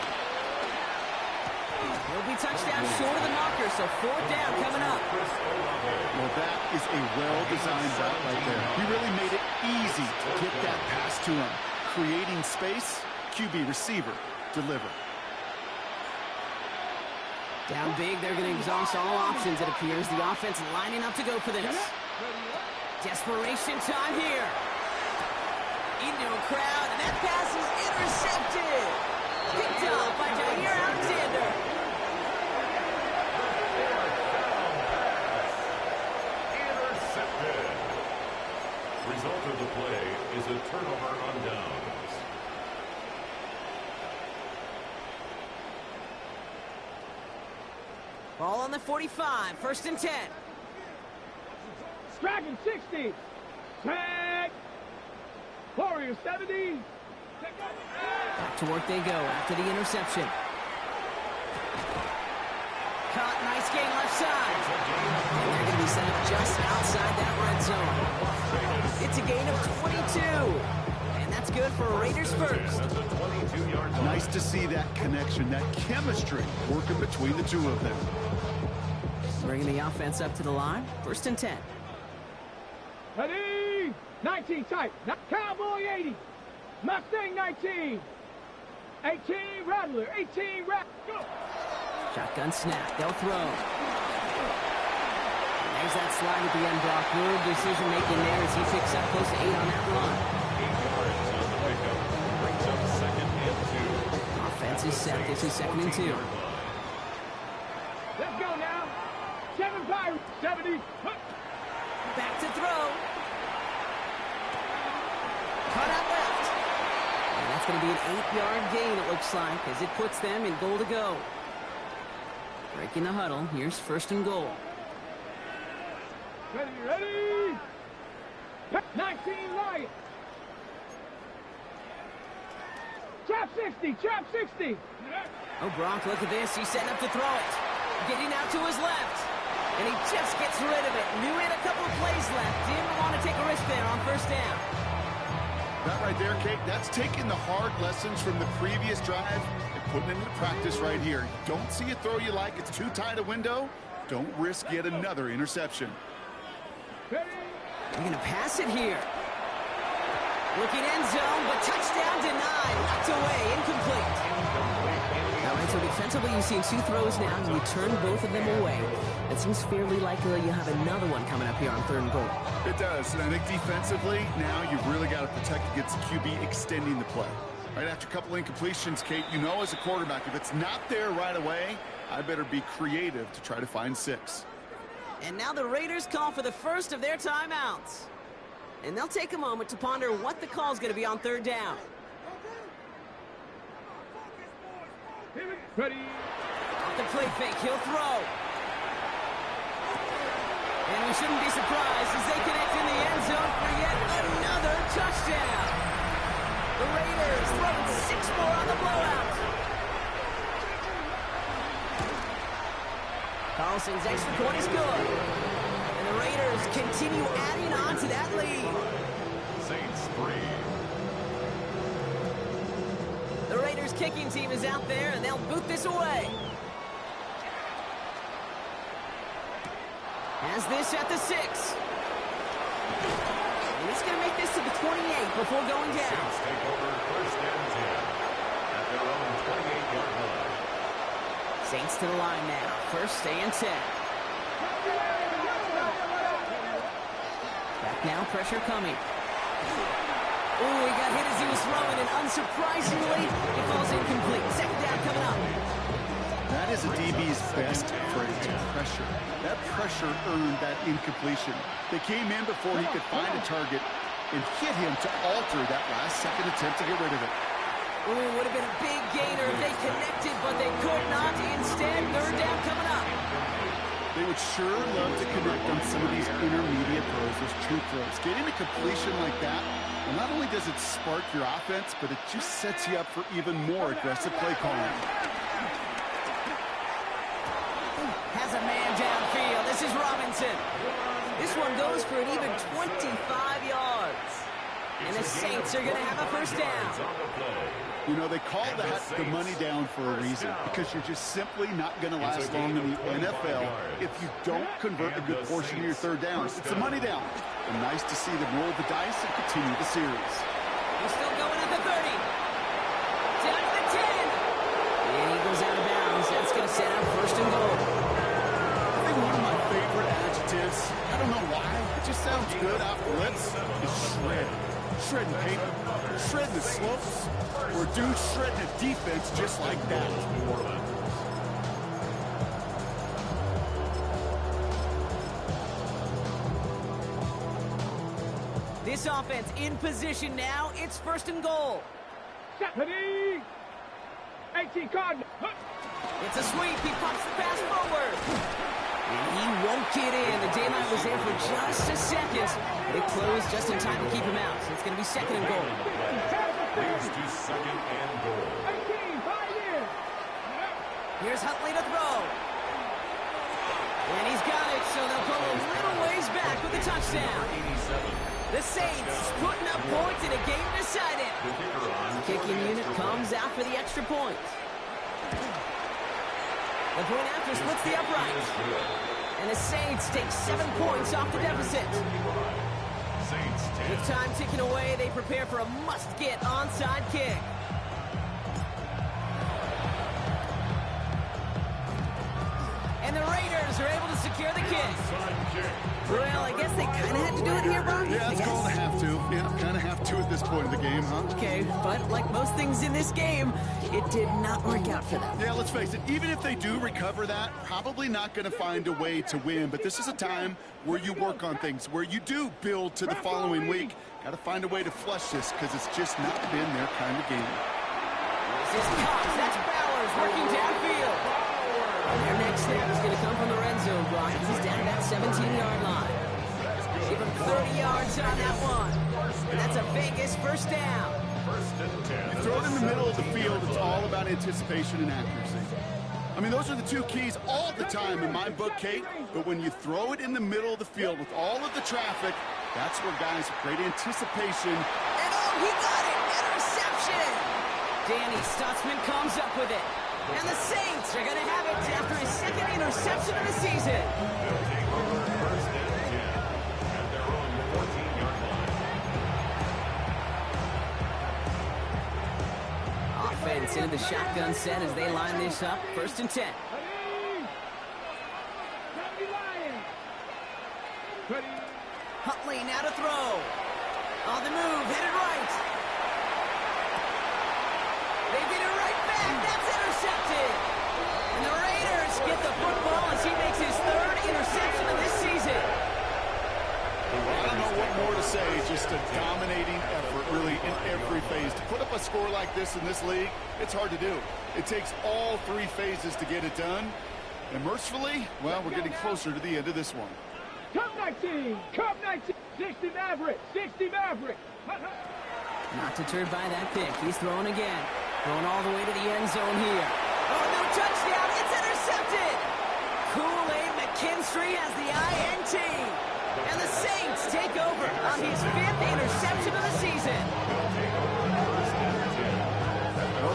He'll be touchdown short of the marker, so 4th down coming up. Well, that is a well-designed route right there. He really made it easy to get that pass to him. Creating space, QB receiver, deliver. Down big, they're going to exhaust all options, it appears. The offense lining up to go for this. Desperation time here. Into a crowd, and that pass is intercepted. Picked up by Jair Alexander. Intercepted. Result of the play is a turnover on downs. Ball on the 45, 1st and 10. Dragon 60. Tag. Warrior 70. Back to work they go after the interception. Caught, nice gain left side. And they're going to be set up just outside that red zone. It's a gain of 22. And that's good for Raiders first. Nice to see that connection, that chemistry working between the two of them. Bringing the offense up to the line. 1st and 10. Ready. 19 tight. Cowboy 80. Mustang 19. 18 Rattler. 18 Rattler. Shotgun snap. They'll throw. There's that slide at the end, Brock. Good decision making there as he picks up close to 8 on that run. 8 yards on the pickup. Brings up 2nd and 2. Offense is set. This is 2nd and 2. Let's go now. 7 Pirates. 70. Back to throw. Cut out left. And that's going to be an 8-yard gain, it looks like, as it puts them in goal to go. Breaking the huddle. Here's 1st and goal. Ready, ready. 19 Lions. Trap 60, trap 60. Oh, Brock, look at this. He's setting up to throw it. Getting out to his left. And he just gets rid of it. Knew he had a couple of plays left. Didn't want to take a risk there on 1st down. That right there, Kate, that's taking the hard lessons from the previous drive and putting it into practice right here. Don't see a throw you like. It's too tight a window. Don't risk yet another interception. Ready. They're going to pass it here. Looking end zone, but touchdown denied. Knocked away, incomplete. All right, so defensively you've seen 2 throws now, and you turn both of them away. It seems fairly likely you have another one coming up here on 3rd and goal. It does, and I think defensively, now you've really got to protect against the QB extending the play. Right after a couple incompletions, Kate, you know as a quarterback, if it's not there right away, I better be creative to try to find 6. And now the Raiders call for the first of their timeouts. And they'll take a moment to ponder what the call is going to be on 3rd down. Ready. Off the play fake, he'll throw. And we shouldn't be surprised as they connect in the end zone for yet another touchdown. The Raiders throwing 6 more on the blowout. Carlson's extra point is good. And the Raiders continue adding on to that lead. Saints 3. The Raiders kicking team is out there, and they'll boot this away. Has this at the 6. And he's going to make this to the 28 before going down. Saints take over 1st and 10 at their own 28-yard line. Saints to the line now. 1st and 10. Back now, pressure coming. Oh, he got hit as he was throwing, and unsurprisingly, it falls incomplete. 2nd down coming up. That is a DB's best phrase, pressure. That pressure earned that incompletion. They came in before he could find a target and hit him to alter that last-second attempt to get rid of it. Ooh, would have been a big gainer if they connected, but they could not. Instead, 3rd down coming up. They would sure love to connect on some of these intermediate throws, those true throws. Getting a completion like that, well, not only does it spark your offense, but it just sets you up for even more aggressive play calling. Has a man downfield as This is Robinson. This one goes for an even 25 yards. And the Saints are going to have a first down. You know, they call that the money down for a reason, because you're just simply not going to last long in the NFL if you don't convert a good portion of your third downs. It's the money down. And nice to see them roll the dice and continue the series. He's still going at the 30. Down to the 10. And he goes out of bounds. That's going to set up first and goal. I think one of my favorite adjectives, I don't know why, it just sounds good off the lips, is shred. Shredding paper, shredding the slopes, or dude shredding a defense just like that. This offense in position now. It's first and goal. Ready? 18 Cardinal. It's a sweep. He pops the pass forward. And he won't get in. The daylight was there for just a second. But it closed just in time to keep him out. So it's going to be second and goal. Leads to second and goal. 18, 5 in. Here's Huntley to throw. And he's got it, so they'll pull a little ways back with the touchdown. 87. The Saints putting up points in a game decided. Kicking unit comes out for the extra point. The point after splits the upright. And the Saints take 7 points off the deficit. With time ticking away, they prepare for a must-get onside kick. And the Raiders are able to secure the kick. Well, I guess they kind of had to do it here, Brock. Yeah, it's called a have to. Yeah, kind of have to at this point in the game, huh? Okay, but like most things in this game, it did not work out for them. Yeah, let's face it, even if they do recover that, probably not going to find a way to win. But this is a time where you work on things, where you do build to the following week. Got to find a way to flush this, because it's just not been their kind of game. This is Cox. That's Bowers working downfield. And their next snap is going to come from the red zone, Brock. He's down that 17-yard line. Give him 30 yards on that one. And that's a Vegas first down. You throw it in the middle of the field, it's all about anticipation and accuracy. I mean, those are the two keys all the time in my book, Kate. But when you throw it in the middle of the field with all of the traffic, that's where guys with great anticipation. And oh, he got it! Interception! Danny Stutzman comes up with it. And the Saints are going to have it after his second interception of the season. They'll take over first and 10 at their own 14-yard line. Offense into the shotgun set as they line this up. First and 10. Huntley now to throw. On the move, headed right. They get it right back. That's intercepted. And the Raiders get the football as he makes his third interception of this season. I don't know what more to say. Just a dominating effort, really, in every phase. To put up a score like this in this league, it's hard to do. It takes all three phases to get it done. And mercifully, well, we're getting closer to the end of this one. Cup 19, Cup 19, 60 Maverick, 60 Maverick. Not deterred by that pick. He's throwing again. Going all the way to the end zone here. Oh, no touchdown. It's intercepted. Kool-Aid McKinstry has the INT. And the Saints take over on his 5th interception of the season.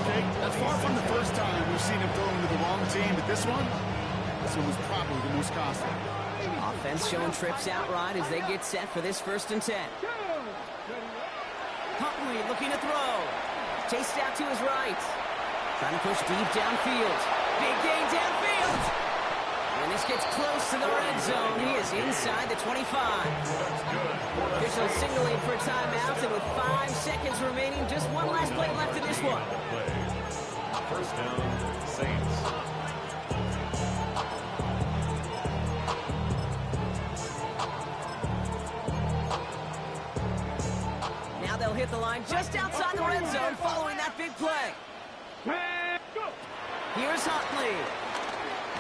Okay, that's far from the first time we've seen him throw into the wrong team, but this one was probably the most costly. Offense showing trips out right as they get set for this first and 10. Huntley looking to throw. Chased out to his right. Trying to push deep downfield. Big gain downfield. And this gets close to the red zone. He is inside the 25. Official signaling for a timeout, and with 5 seconds remaining, just one last play left in this one. First down, Saints. Now they'll hit the line just outside the red zone following that big play. Here's Huntley.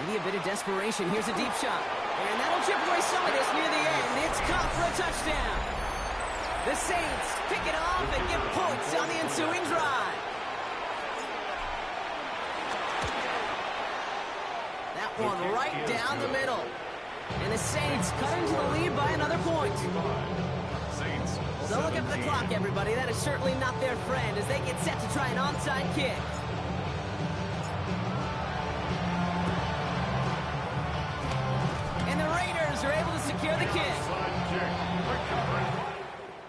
Maybe a bit of desperation. Here's a deep shot. And that'll chip away some of this near the end. It's caught for a touchdown. The Saints pick it off and get points on the ensuing drive. That one right down the middle. And the Saints cut into the lead by another point. Saints, Don't look at the 17. clock, everybody. That is certainly not their friend as they get set to try an onside kick. And the Raiders are able to secure the kick. Onside kick. Recovered.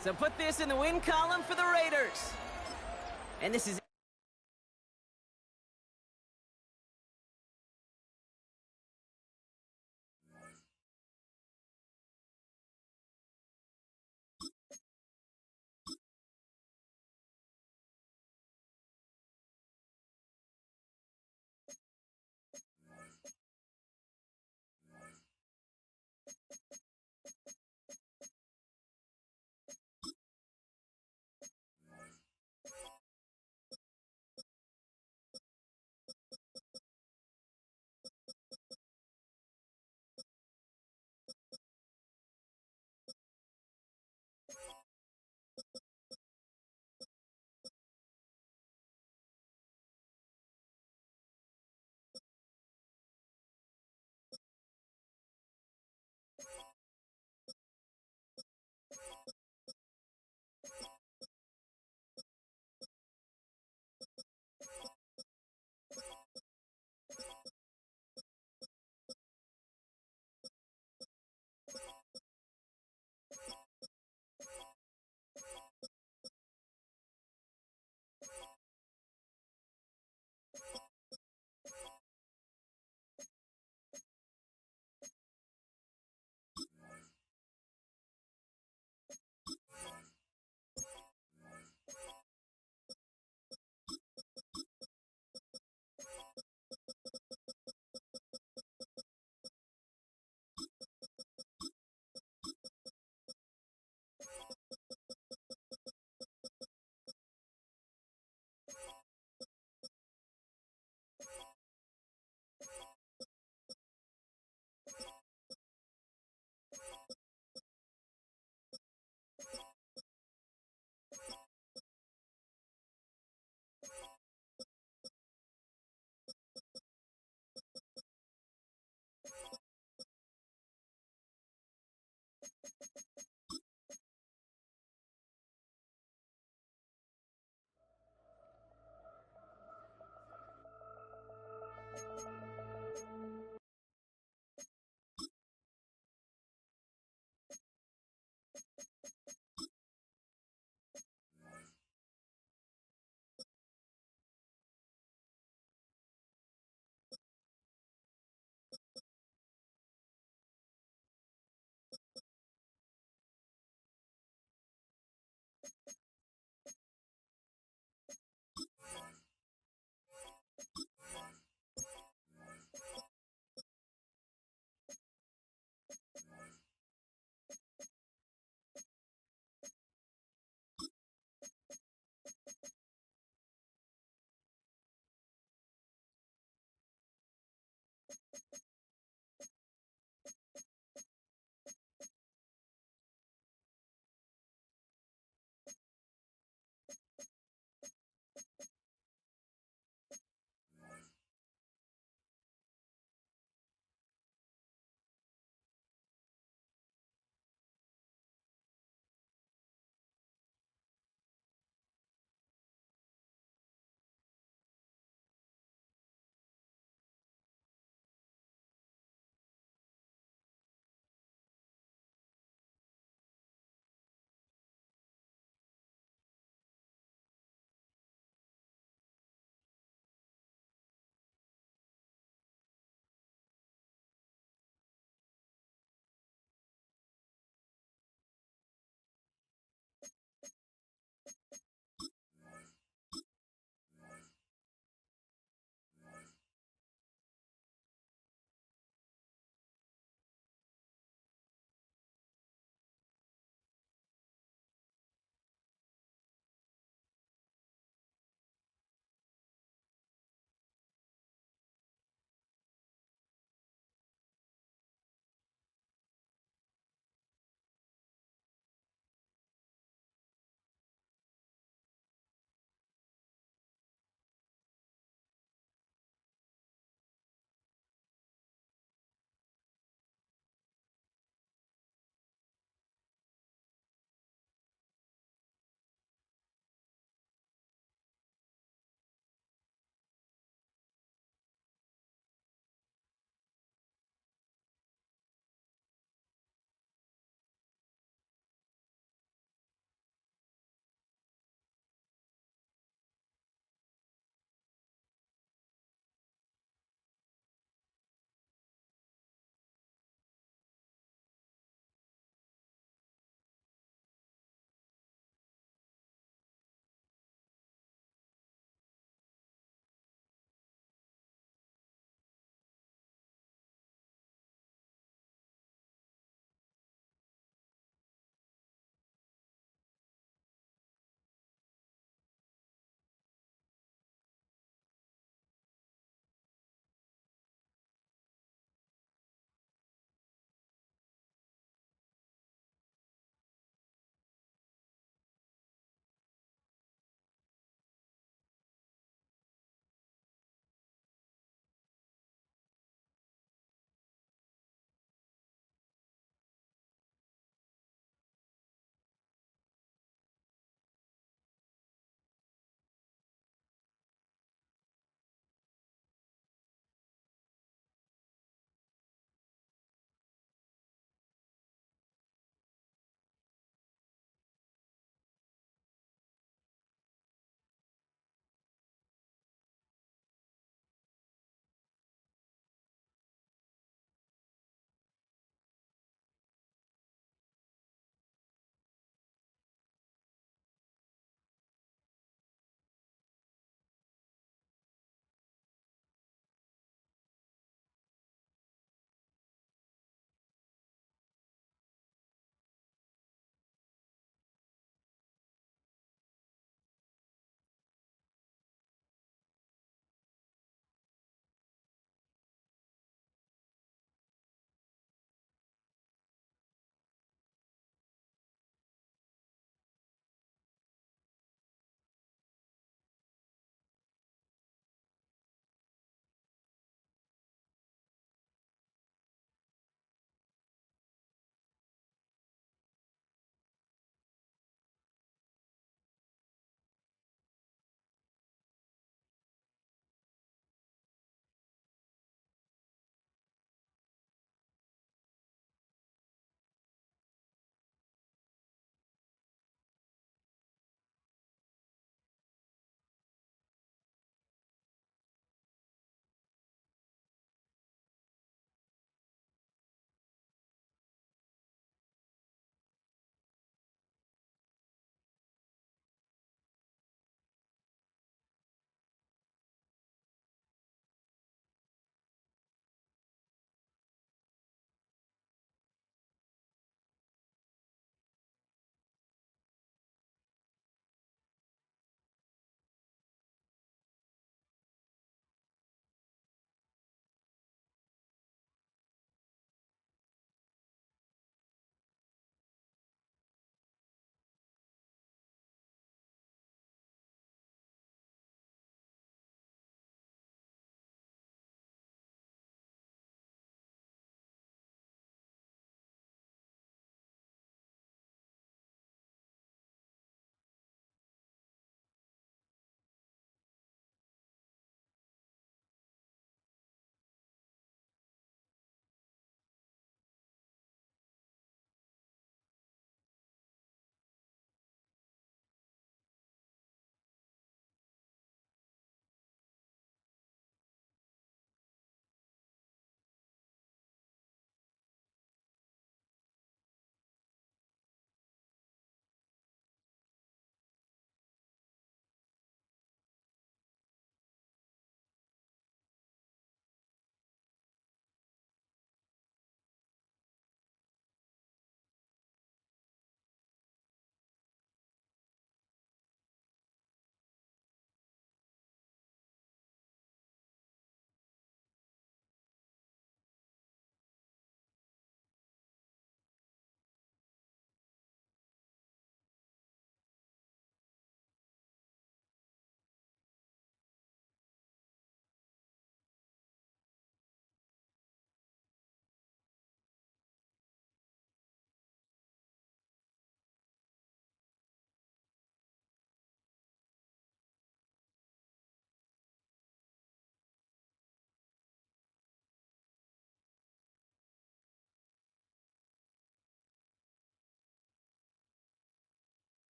So put this in the win column for the Raiders. And this is